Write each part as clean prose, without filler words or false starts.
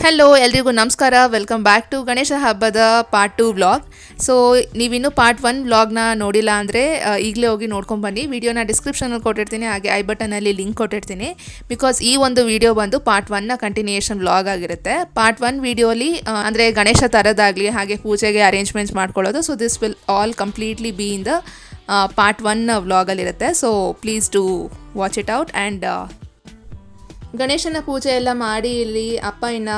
Hello ಎಲ್ರಿಗೂ ನಮಸ್ಕಾರ. Welcome back to Ganesha ಹಬ್ಬದ ಪಾರ್ಟ್ 2 ವ್ಲಾಗ್. ಸೊ ನೀವಿನ್ನೂ ಪಾರ್ಟ್ 1 ವ್ಲಾಗ್ನ ನೋಡಿಲ್ಲ ಅಂದರೆ ಈಗಲೇ ಹೋಗಿ ನೋಡ್ಕೊಂಡು ಬನ್ನಿ. ವಿಡಿಯೋನ ಡಿಸ್ಕ್ರಿಪ್ಷನಲ್ಲಿ ಕೊಟ್ಟಿರ್ತೀನಿ, ಹಾಗೆ ಐ ಬಟನಲ್ಲಿ ಲಿಂಕ್ ಕೊಟ್ಟಿರ್ತೀನಿ. ಬಿಕಾಸ್ ಈ ಒಂದು ವಿಡಿಯೋ ಬಂದು ಪಾರ್ಟ್ 1ನ ಕಂಟಿನ್ಯೂಯೇಷನ್ ವ್ಲಾಗ್ ಆಗಿರುತ್ತೆ. ಪಾರ್ಟ್ 1 ವಿಡಿಯೋಲಿ ಅಂದರೆ ಗಣೇಶ ತರೋದಾಗಲಿ ಹಾಗೆ ಪೂಜೆಗೆ ಅರೇಂಜ್ಮೆಂಟ್ಸ್ ಮಾಡ್ಕೊಳ್ಳೋದು. So this will all completely be in the part 1 ವ್ಲಾಗಲ್ಲಿರುತ್ತೆ. So please do watch it out. And ಗಣೇಶನ ಪೂಜೆ ಎಲ್ಲ ಮಾಡಿ ಇಲ್ಲಿ ಅಪ್ಪ ಇನ್ನು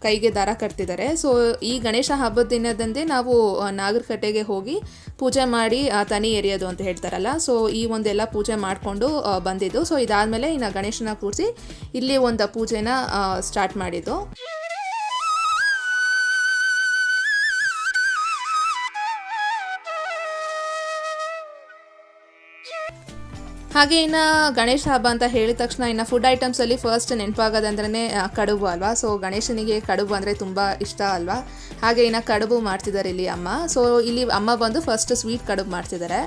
ಕೈಗೆ ದಾರ ಕಟ್ತಿದ್ದಾರೆ. ಸೊ ಈ ಗಣೇಶ ಹಬ್ಬದ ದಿನದಂದೇ ನಾವು ನಾಗರಕಟ್ಟೆಗೆ ಹೋಗಿ ಪೂಜೆ ಮಾಡಿ ತನಿ ಎರಿಯೋದು ಅಂತ ಹೇಳ್ತಾರಲ್ಲ, ಸೊ ಈ ಒಂದೆಲ್ಲ ಪೂಜೆ ಮಾಡಿಕೊಂಡು ಬಂದಿದ್ದು. ಸೊ ಇದಾದಮೇಲೆ ಇನ್ನು ಗಣೇಶನ ಕೂರಿಸಿ ಇಲ್ಲಿ ಒಂದು ಪೂಜೆನ ಸ್ಟಾರ್ಟ್ ಮಾಡಿದ್ದು. ಹಾಗೆ ಇನ್ನು ಗಣೇಶ ಹಬ್ಬ ಅಂತ ಹೇಳಿದ ತಕ್ಷಣ ಇನ್ನು ಫುಡ್ ಐಟಮ್ಸಲ್ಲಿ ಫಸ್ಟ್ ನೆನಪಾಗೋದಂದ್ರೆ ಕಡುಬು ಅಲ್ವಾ. ಸೊ ಗಣೇಶನಿಗೆ ಕಡುಬು ಅಂದರೆ ತುಂಬ ಇಷ್ಟ ಅಲ್ವಾ. ಹಾಗೆ ಇನ್ನು ಕಡುಬು ಮಾಡ್ತಿದ್ದಾರೆ ಇಲ್ಲಿ ಅಮ್ಮ. ಸೊ ಇಲ್ಲಿ ಅಮ್ಮ ಬಂದು ಫಸ್ಟ್ ಸ್ವೀಟ್ ಕಡುಬು ಮಾಡ್ತಿದ್ದಾರೆ.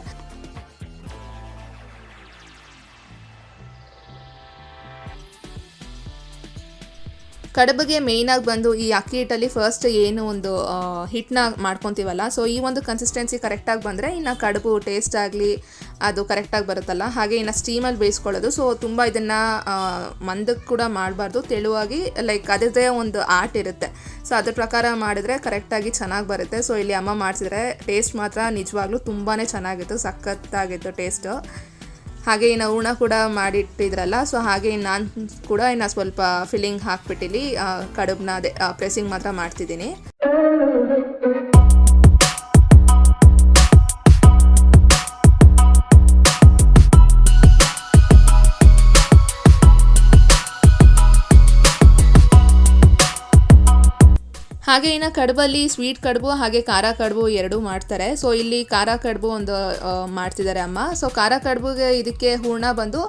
ಕಡುಬಿಗೆ ಮೇಯ್ನಾಗಿ ಬಂದು ಈ ಅಕ್ಕಿ ಹಿಟ್ಟಲ್ಲಿ ಫಸ್ಟ್ ಏನು ಒಂದು ಹಿಟ್ಟನ್ನ ಮಾಡ್ಕೊತೀವಲ್ಲ, ಸೊ ಈ ಒಂದು ಕನ್ಸಿಸ್ಟೆನ್ಸಿ ಕರೆಕ್ಟಾಗಿ ಬಂದರೆ ಇನ್ನು ಕಡುಬು ಟೇಸ್ಟ್ ಆಗಲಿ ಅದು ಕರೆಕ್ಟಾಗಿ ಬರುತ್ತಲ್ಲ. ಹಾಗೆ ಇನ್ನು ಸ್ಟೀಮಲ್ಲಿ ಬೇಯಿಸ್ಕೊಳ್ಳೋದು. ಸೊ ತುಂಬ ಇದನ್ನು ಮಂದಕ್ಕೆ ಕೂಡ ಮಾಡಬಾರ್ದು, ತೆಳುವಾಗಿ ಲೈಕ್ ಅದರದ್ದೇ ಒಂದು ಆರ್ಟ್ ಇರುತ್ತೆ. ಸೊ ಅದ್ರ ಪ್ರಕಾರ ಮಾಡಿದ್ರೆ ಕರೆಕ್ಟಾಗಿ ಚೆನ್ನಾಗಿ ಬರುತ್ತೆ. ಸೊ ಇಲ್ಲಿ ಅಮ್ಮ ಮಾಡಿಸಿದ್ರೆ ಟೇಸ್ಟ್ ಮಾತ್ರ ನಿಜವಾಗ್ಲೂ ತುಂಬಾ ಚೆನ್ನಾಗಿತ್ತು, ಸಖತ್ತಾಗಿತ್ತು ಟೇಸ್ಟು. ಹಾಗೆ ಇನ್ನು ಹೂರ್ಣ ಕೂಡ ಮಾಡಿಟ್ಟಿದ್ರಲ್ಲ, ಸೊ ಹಾಗೆ ನಾನು ಕೂಡ ಇನ್ನು ಸ್ವಲ್ಪ ಫಿಲ್ಲಿಂಗ್ ಹಾಕ್ಬಿಟ್ಟಿಲ್ಲಿ ಕಡುಬನ್ನ ಅದೇ ಪ್ರೆಸ್ಸಿಂಗ್ ಮಾತ್ರ ಮಾಡ್ತಿದ್ದೀನಿ. ಹಾಗೆ ಇನ್ನು ಕಡುಬಲ್ಲಿ ಸ್ವೀಟ್ ಕಡುಬು ಹಾಗೆ ಖಾರ ಕಡುಬು ಎರಡೂ ಮಾಡ್ತಾರೆ. ಸೊ ಇಲ್ಲಿ ಖಾರ ಕಡುಬು ಒಂದು ಮಾಡ್ತಿದ್ದಾರೆ ಅಮ್ಮ. ಸೊ ಖಾರ ಕಡುಬುಗೆ ಇದಕ್ಕೆ ಹೂರ್ಣ ಬಂದು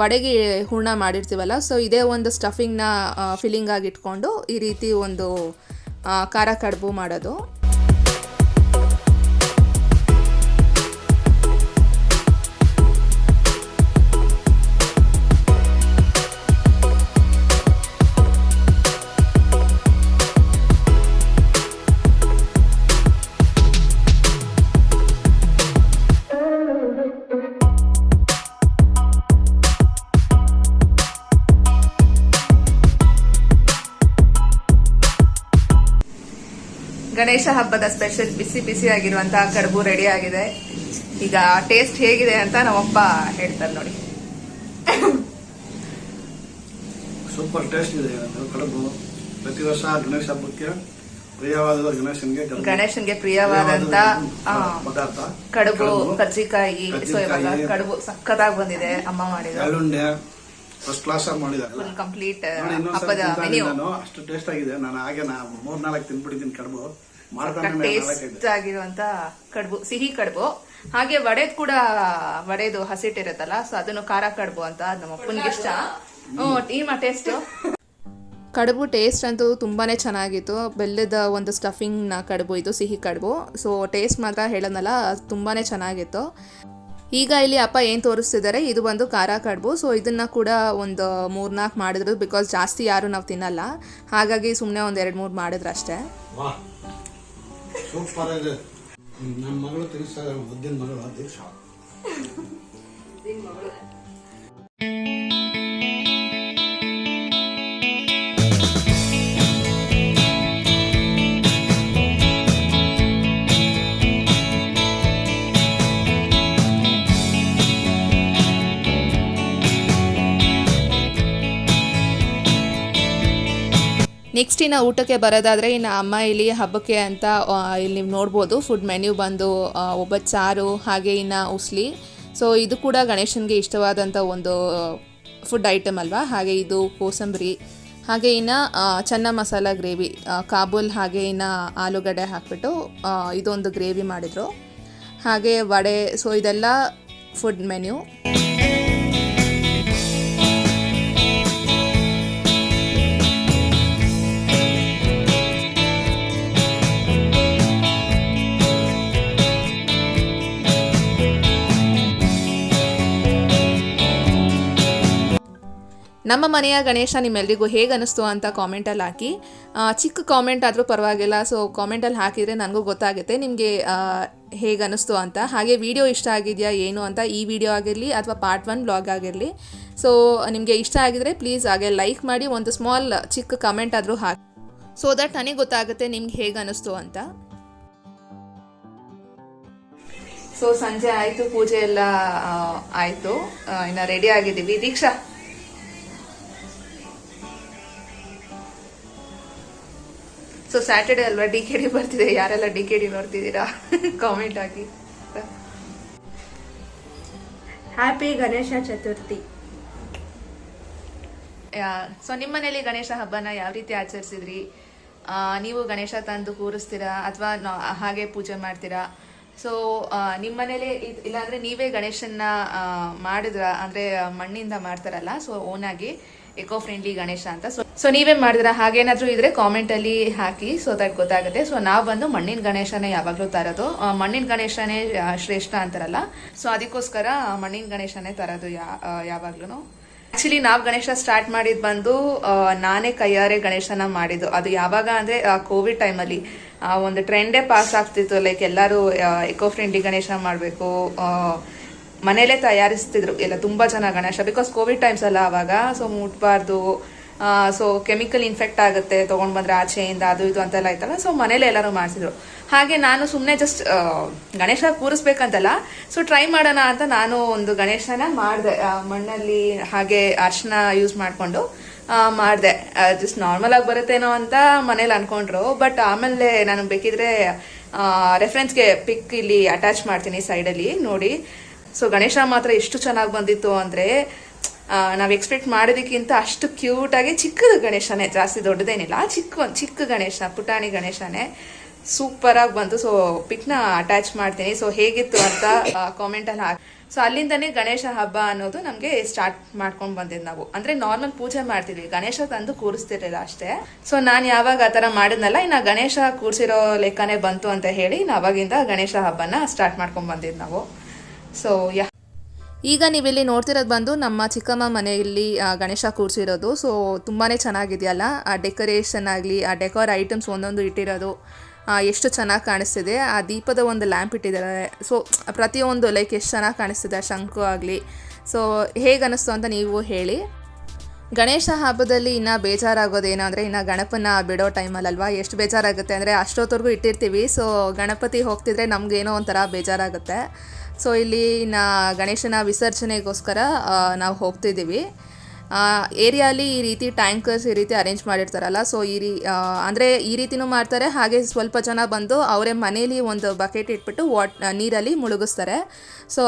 ವಡೆಗೆ ಹೂರ್ಣ ಮಾಡಿರ್ತೀವಲ್ಲ, ಸೊ ಇದೇ ಒಂದು ಸ್ಟಫಿಂಗ್ನ ಫಿಲ್ಲಿಂಗ್ ಆಗಿ ಇಟ್ಕೊಂಡು ಈ ರೀತಿ ಒಂದು ಖಾರ ಕಡುಬು ಮಾಡೋದು. ಗಣೇಶ ಹಬ್ಬದ ಸ್ಪೆಷಲ್ ಬಿಸಿ ಬಿಸಿ ಆಗಿರುವಂತಹ ಕಡುಬು ರೆಡಿ ಆಗಿದೆ. ಈಗ ಟೇಸ್ಟ್ ಹೇಗಿದೆ ಅಂತ ನಮ್ಮಪ್ಪ ಹೇಳ್ತಾರೆ ನೋಡಿ. ಸೂಪರ್ ಟೇಸ್ಟ್ ಇದೆ ಕಡುಬು. ಪ್ರತಿ ವರ್ಷ ಗಣೇಶ ಹಬ್ಬಕ್ಕೆ ಪ್ರಿಯವಾದ ಗಣೇಶನ್ಗೆ ಪ್ರಿಯವಾದಂತ ಪದಾರ್ಥ ಕಡುಬು, ಕಜ್ಜಿಕಾಯಿ. ಸೊ ಇವಾಗ ಕಡುಬು ಸಕ್ಕತ್ತಾಗಿ ಬಂದಿದೆ, ಅಮ್ಮ ಮಾಡಿದ ಫಸ್ಟ್ ಕ್ಲಾಸ್ ಆಗಿ ಮಾಡಿದ್ದಾರೆ. ಕಂಪ್ಲೀಟ್ ಹಬ್ಬದ ಮೆನ್ಯೂ ಅಷ್ಟು ಟೇಸ್ಟ್ ಆಗಿದೆ. ನಾನು ಹಾಗೆ 3-4 ತಿನ್ಬಿಟ್ಟಿದ್ದೀನಿ ಕಡುಬು. ಟೇಸ್ಟ್ ಆಗಿರುವಂತ ಕಡುಬು, ಸಿಹಿ ಕಡುಬು. ಹಾಗೆ ವಡೆದು ಹಸಿಟ್ಟಿರುತ್ತಲ್ಲ, ಸೊ ಅದನ್ನು ಖಾರ ಕಡುಬು ಅಂತ ನಮ್ಮ ಅಪ್ಪನಿಗೆ ಇಷ್ಟ. ಟೇಸ್ಟ್ ಕಡುಬು ಟೇಸ್ಟ್ ಅಂತೂ ತುಂಬಾನೇ ಚೆನ್ನಾಗಿತ್ತು. ಬೆಲ್ಲದ ಒಂದು ಸ್ಟಫಿಂಗ್ನ ಕಡುಬು ಇದು, ಸಿಹಿ ಕಡುಬು. ಸೊ ಟೇಸ್ಟ್ ಮಾತ್ರ ಹೇಳೋದಲ್ಲ, ತುಂಬಾನೇ ಚೆನ್ನಾಗಿತ್ತು. ಈಗ ಇಲ್ಲಿ ಅಪ್ಪ ಏನು ತೋರಿಸ್ತಿದ್ದಾರೆ, ಇದು ಬಂದು ಖಾರ ಕಡುಬು. ಸೊ ಇದನ್ನು ಕೂಡ ಒಂದು 3-4 ಮಾಡಿದ್ರು, ಬಿಕಾಸ್ ಜಾಸ್ತಿ ಯಾರು ನಾವು ತಿನ್ನಲ್ಲ, ಹಾಗಾಗಿ ಸುಮ್ಮನೆ ಒಂದು 2-3 ಮಾಡಿದ್ರು ಅಷ್ಟೇ. ಸೂಪರ್ ಇದೆ. ನನ್ನ ಮಗಳು ತಿನ್ನಿಸ್ತಾರೆ, ಮುದ್ದಿನ ಮಗಳು ದೀಕ್ಷಾ. ನೆಕ್ಸ್ಟ್ ಇನ್ನು ಊಟಕ್ಕೆ ಬರೋದಾದರೆ ಇನ್ನು ಅಮ್ಮ ಇಲ್ಲಿ ಹಬ್ಬಕ್ಕೆ ಅಂತ ಇಲ್ಲಿ ನೀವು ನೋಡ್ಬೋದು ಫುಡ್ ಮೆನ್ಯೂ ಬಂದು ಒಬ್ಬಟ್ಟು ಸಾರು ಹಾಗೆ ಇನ್ನು ಉಸ್ಲಿ. ಸೊ ಇದು ಕೂಡ ಗಣೇಶನಿಗೆ ಇಷ್ಟವಾದಂಥ ಒಂದು ಫುಡ್ ಐಟಮ್ ಅಲ್ವಾ. ಹಾಗೆ ಇದು ಕೋಸಂಬರಿ, ಹಾಗೆ ಇನ್ನು ಚೆನ್ನ ಮಸಾಲ ಗ್ರೇವಿ, ಕಾಬೂಲ್ ಹಾಗೆ ಇನ್ನು ಆಲೂಗಡ್ಡೆ ಹಾಕ್ಬಿಟ್ಟು ಇದೊಂದು ಗ್ರೇವಿ ಮಾಡಿದರು. ಹಾಗೆ ವಡೆ. ಸೊ ಇದೆಲ್ಲ ಫುಡ್ ಮೆನ್ಯೂ. ನಮ್ಮ ಮನೆಯ ಗಣೇಶ ನಿಮ್ಮೆಲ್ಲರಿಗೂ ಹೇಗೆ ಅನ್ನಿಸ್ತು ಅಂತ ಕಾಮೆಂಟಲ್ಲಿ ಹಾಕಿ. ಚಿಕ್ಕ ಕಾಮೆಂಟ್ ಆದರೂ ಪರವಾಗಿಲ್ಲ, ಸೊ ಕಾಮೆಂಟಲ್ಲಿ ಹಾಕಿದರೆ ನನಗೂ ಗೊತ್ತಾಗುತ್ತೆ ನಿಮಗೆ ಹೇಗೆ ಅನ್ನಿಸ್ತು ಅಂತ. ಹಾಗೆ ವಿಡಿಯೋ ಇಷ್ಟ ಆಗಿದೆಯಾ ಏನು ಅಂತ, ಈ ವಿಡಿಯೋ ಆಗಿರಲಿ ಅಥವಾ ಪಾರ್ಟ್ 1 ವ್ಲಾಗ್ ಆಗಿರಲಿ. ಸೊ ನಿಮಗೆ ಇಷ್ಟ ಆಗಿದರೆ ಪ್ಲೀಸ್ ಹಾಗೆ ಲೈಕ್ ಮಾಡಿ, ಒಂದು ಸ್ಮಾಲ್ ಚಿಕ್ಕ ಕಮೆಂಟ್ ಆದರೂ ಹಾಕಿ, ಸೊ ದಟ್ ನನಗೆ ಗೊತ್ತಾಗುತ್ತೆ ನಿಮ್ಗೆ ಹೇಗೆ ಅನ್ನಿಸ್ತು ಅಂತ. ಸೊ ಸಂಜೆ ಆಯಿತು, ಪೂಜೆ ಎಲ್ಲ ಆಯಿತು, ಇನ್ನು ರೆಡಿ ಆಗಿದ್ದೀವಿ. ದೀಕ್ಷಾ ಸೊ ಸ್ಯಾಟರ್ಡೆ ಅಲ್ವಾ, DKD ಬರ್ತಿದೆ. ಯಾರೆಲ್ಲ DKD ನೋಡ್ತಿದ್ದೀರಾ ಕಾಮೆಂಟ್ ಹಾಕಿ. ಹ್ಯಾಪಿ ಗಣೇಶ ಚತುರ್ಥಿ. ಸೊ ನಿಮ್ಮ ಮನೇಲಿ ಗಣೇಶ ಹಬ್ಬನ ಯಾವ ರೀತಿ ಆಚರಿಸಿದ್ರಿ? ನೀವು ಗಣೇಶ ತಂದು ಕೂರಿಸ್ತೀರಾ ಅಥವಾ ಹಾಗೆ ಪೂಜೆ ಮಾಡ್ತೀರಾ? ಸೊ ನಿಮ್ಮ ಮನೇಲಿ ಇಲ್ಲಾಂದ್ರೆ ನೀವೇ ಗಣೇಶನ್ನ ಮಾಡಿದ್ರ, ಅಂದ್ರೆ ಮಣ್ಣಿಂದ ಮಾಡ್ತಾರಲ್ಲ, ಸೊ ಓನಾಗಿ ಎಕೋ ಫ್ರೆಂಡ್ಲಿ ಗಣೇಶ ಅಂತ. ಸೊ ನೀವೇ ಮಾಡಿದ್ರ? ಹಾಗೇನಾದ್ರೂ ಇದ್ರೆ ಕಾಮೆಂಟ್ ಅಲ್ಲಿ ಹಾಕಿ, ಸೊ ದಟ್ ಗೊತ್ತಾಗುತ್ತೆ. ಸೊ ನಾವು ಬಂದು ಮಣ್ಣಿನ ಗಣೇಶನೇ ಯಾವಾಗ್ಲೂ ತರೋದು. ಮಣ್ಣಿನ ಗಣೇಶನೇ ಶ್ರೇಷ್ಠ ಅಂತಾರಲ್ಲ, ಸೊ ಅದಕ್ಕೋಸ್ಕರ ಮಣ್ಣಿನ ಗಣೇಶನೇ ತರೋದು ಯಾವಾಗ್ಲೂ. ಆಕ್ಚುಲಿ ನಾವು ಗಣೇಶ ಸ್ಟಾರ್ಟ್ ಮಾಡಿದ್ ಬಂದು ನಾನೇ ಕೈಯಾರೆ ಗಣೇಶನ ಮಾಡಿದ್ದು. ಅದು ಯಾವಾಗ ಅಂದ್ರೆ ಕೋವಿಡ್ ಟೈಮಲ್ಲಿ ಒಂದು ಟ್ರೆಂಡೇ ಪಾಸ್ ಆಗ್ತಿತ್ತು, ಲೈಕ್ ಎಲ್ಲರೂ ಎಕೋ ಫ್ರೆಂಡ್ಲಿ ಗಣೇಶ ಮಾಡಬೇಕು, ಮನೇಲೆ ತಯಾರಿಸ್ತಿದ್ರು ಎಲ್ಲ ತುಂಬಾ ಜನ ಗಣೇಶ. ಬಿಕಾಸ್ ಕೋವಿಡ್ ಟೈಮ್ಸ್ ಅಲ್ಲ ಅವಾಗ, ಸೊ ಮುಟ್ಬಾರ್ದು, ಸೊ ಕೆಮಿಕಲ್ ಇನ್ಫೆಕ್ಟ್ ಆಗುತ್ತೆ ತಗೊಂಡ್ ಬಂದ್ರೆ ಆಚೆಯಿಂದ, ಅದು ಇದು ಅಂತೆಲ್ಲ ಆಯ್ತಲ್ಲ. ಸೊ ಮನೇಲೆ ಎಲ್ಲರೂ ಮಾಡ್ತಿದ್ರು. ಹಾಗೆ ನಾನು ಸುಮ್ಮನೆ ಜಸ್ಟ್ ಗಣೇಶ ಕೂರಿಸ್ಬೇಕಂತಲ್ಲ, ಸೊ ಟ್ರೈ ಮಾಡೋಣ ಅಂತ ನಾನು ಒಂದು ಗಣೇಶನ ಮಾಡಿದೆ ಮಣ್ಣಲ್ಲಿ. ಹಾಗೆ ಅರ್ಶನ ಯೂಸ್ ಮಾಡ್ಕೊಂಡು ಮಾಡಿದೆ. ಜಸ್ಟ್ ನಾರ್ಮಲ್ ಆಗಿ ಬರುತ್ತೇನೋ ಅಂತ ಮನೇಲಿ ಅನ್ಕೊಂಡ್ರು. ಬಟ್ ಆಮೇಲೆ ನಾನು ಬೇಕಿದ್ರೆ ರೆಫರೆನ್ಸ್ಗೆ ಪಿಕ್ ಇಲ್ಲಿ ಅಟ್ಯಾಚ್ ಮಾಡ್ತೀನಿ ಸೈಡಲ್ಲಿ ನೋಡಿ. ಸೊ ಗಣೇಶ ಮಾತ್ರ ಎಷ್ಟು ಚೆನ್ನಾಗಿ ಬಂದಿತ್ತು ಅಂದ್ರೆ, ನಾವು ಎಕ್ಸ್ಪೆಕ್ಟ್ ಮಾಡೋದಕ್ಕಿಂತ ಅಷ್ಟು ಕ್ಯೂಟ್ ಆಗಿ ಚಿಕ್ಕದು ಗಣೇಶನೇ, ಜಾಸ್ತಿ ದೊಡ್ಡದೇನಿಲ್ಲ, ಚಿಕ್ಕ ಗಣೇಶ, ಪುಟಾಣಿ ಗಣೇಶನೇ ಸೂಪರ್ ಆಗಿ ಬಂತು. ಸೊ ಪಿಕ್ನ ಅಟ್ಯಾಚ್ ಮಾಡ್ತೀನಿ. ಸೊ ಹೇಗಿತ್ತು ಅಂತ ಕಾಮೆಂಟ್ ಅಲ್ಲಿ ಹಾಕಿ. ಸೊ ಅಲ್ಲಿಂದನೇ ಗಣೇಶ ಹಬ್ಬ ಅನ್ನೋದು ನಮ್ಗೆ ಸ್ಟಾರ್ಟ್ ಮಾಡ್ಕೊಂಡ್ ಬಂದಿದ್ ನಾವು. ಅಂದ್ರೆ ನಾರ್ಮಲ್ ಪೂಜೆ ಮಾಡ್ತಿದ್ವಿ, ಗಣೇಶ ತಂದು ಕೂರಿಸ್ತಿರ್ಲಿಲ್ಲ ಅಷ್ಟೇ. ಸೊ ನಾನ್ ಯಾವಾಗ ಆತರ ಮಾಡಿದ್ನಲ್ಲ, ಇನ್ನ ಗಣೇಶ ಕೂರ್ಸಿರೋ ಲೆಕ್ಕನೇ ಬಂತು ಅಂತ ಹೇಳಿ ಅವಾಗಿಂದ ಗಣೇಶ ಹಬ್ಬನ ಸ್ಟಾರ್ಟ್ ಮಾಡ್ಕೊಂಡ್ ಬಂದಿದ್ ನಾವು. ಸೊ ಈಗ ನೀವಿಲ್ಲಿ ನೋಡ್ತಿರೋದು ಬಂದು ನಮ್ಮ ಚಿಕ್ಕಮ್ಮ ಮನೆಯಲ್ಲಿ ಗಣೇಶ ಕೂರಿಸಿರೋದು. ಸೊ ತುಂಬಾ ಚೆನ್ನಾಗಿದೆಯಲ್ಲ, ಆ ಡೆಕೋರೇಷನ್ ಆಗಲಿ, ಆ ಡೆಕೋರ್ ಐಟಮ್ಸ್ ಒಂದೊಂದು ಇಟ್ಟಿರೋದು ಎಷ್ಟು ಚೆನ್ನಾಗಿ ಕಾಣಿಸ್ತಿದೆ. ಆ ದೀಪದ ಒಂದು ಲ್ಯಾಂಪ್ ಇಟ್ಟಿದ್ದಾರೆ. ಸೊ ಪ್ರತಿಯೊಂದು ಲೈಕ್ ಎಷ್ಟು ಚೆನ್ನಾಗಿ ಕಾಣಿಸ್ತಿದೆ, ಶಂಕು ಆಗಲಿ. ಸೊ ಹೇಗೆ ಅನ್ನಿಸ್ತು ಅಂತ ನೀವು ಹೇಳಿ. ಗಣೇಶ ಹಬ್ಬದಲ್ಲಿ ಇನ್ನು ಬೇಜಾರಾಗೋದೇನು ಅಂದರೆ, ಇನ್ನು ಗಣಪನ ಬಿಡೋ ಟೈಮಲ್ಲಲ್ವಾ ಎಷ್ಟು ಬೇಜಾರಾಗುತ್ತೆ ಅಂದರೆ, ಅಷ್ಟೊತ್ತವರೆಗೂ ಇಟ್ಟಿರ್ತೀವಿ. ಸೊ ಗಣಪತಿ ಹೋಗ್ತಿದ್ರೆ ನಮಗೇನೋ ಒಂಥರ ಬೇಜಾರಾಗುತ್ತೆ. ಸೊ ಇಲ್ಲಿ ಇನ್ನು ಗಣೇಶನ ವಿಸರ್ಜನೆಗೋಸ್ಕರ ನಾವು ಹೋಗ್ತಿದ್ದೀವಿ. ಏರಿಯಾಲಿ ಈ ರೀತಿ ಟ್ಯಾಂಕರ್ಸ್ ಈ ರೀತಿ ಅರೇಂಜ್ ಮಾಡಿರ್ತಾರಲ್ಲ, ಸೊ ಅಂದರೆ ಈ ರೀತಿನೂ ಮಾಡ್ತಾರೆ. ಹಾಗೆ ಸ್ವಲ್ಪ ಜನ ಬಂದು ಅವರೇ ಮನೇಲಿ ಒಂದು ಬಕೆಟ್ ಇಟ್ಬಿಟ್ಟು ನೀರಲ್ಲಿ ಮುಳುಗಿಸ್ತಾರೆ. ಸೊ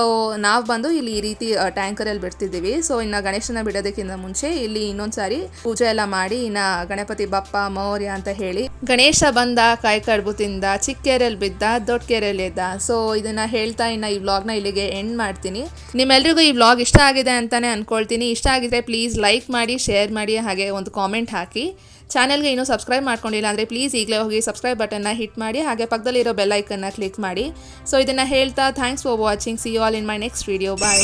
ನಾವು ಬಂದು ಇಲ್ಲಿ ಈ ರೀತಿ ಟ್ಯಾಂಕರಲ್ಲಿ ಬಿಡ್ತಿದ್ದೀವಿ. ಸೊ ಇನ್ನು ಗಣೇಶನ ಬಿಡೋದಕ್ಕಿಂತ ಮುಂಚೆ ಇಲ್ಲಿ ಇನ್ನೊಂದು ಸಾರಿ ಪೂಜೆ ಎಲ್ಲ ಮಾಡಿ, ಇನ್ನು ಗಣಪತಿ ಬಪ್ಪ ಮೌರ್ಯ ಅಂತ ಹೇಳಿ, ಗಣೇಶ ಬಂದ ಕಾಯಿ ಕಡುಬು ತಿಂದ, ಚಿಕ್ಕ ಕೆರೆಯಲ್ಲಿ ಬಿದ್ದ ದೊಡ್ಡ ಕೆರೆಯಲ್ಲಿ ಎದ್ದ. ಸೊ ಇದನ್ನ ಹೇಳ್ತಾ ಇನ್ನು ಈ ವ್ಲಾಗ್ನ ಇಲ್ಲಿಗೆ ಎಂಡ್ ಮಾಡ್ತೀನಿ. ನಿಮ್ಮೆಲ್ರಿಗೂ ಈ ವ್ಲಾಗ್ ಇಷ್ಟ ಆಗಿದೆ ಅಂತಾನೆ ಅನ್ಕೊಳ್ತೀನಿ. ಇಷ್ಟ ಆಗಿದ್ರೆ ಪ್ಲೀಸ್ ಲೈಕ್ ಮಾಡಿ, ಶೇರ್ ಮಾಡಿ, ಹಾಗೆ ಒಂದು ಕಾಮೆಂಟ್ ಹಾಕಿ. ಚಾನಲ್ಗೆ ಇನ್ನೂ ಸಬ್ಸ್ಕ್ರೈಬ್ ಮಾಡ್ಕೊಂಡಿಲ್ಲ ಅಂದರೆ ಪ್ಲೀಸ್ ಈಗಲೇ ಹೋಗಿ ಸಬ್ಸ್ಕ್ರೈಬ್ ಬಟನ್ನ ಹಿಟ್ ಮಾಡಿ, ಹಾಗೆ ಪಕ್ಕದಲ್ಲಿರೋ ಬೆಲ್ ಐಕನ್ನ ಕ್ಲಿಕ್ ಮಾಡಿ. ಸೊ ಇದನ್ನು ಹೇಳ್ತಾ thanks for watching. See you all in my next video. Bye.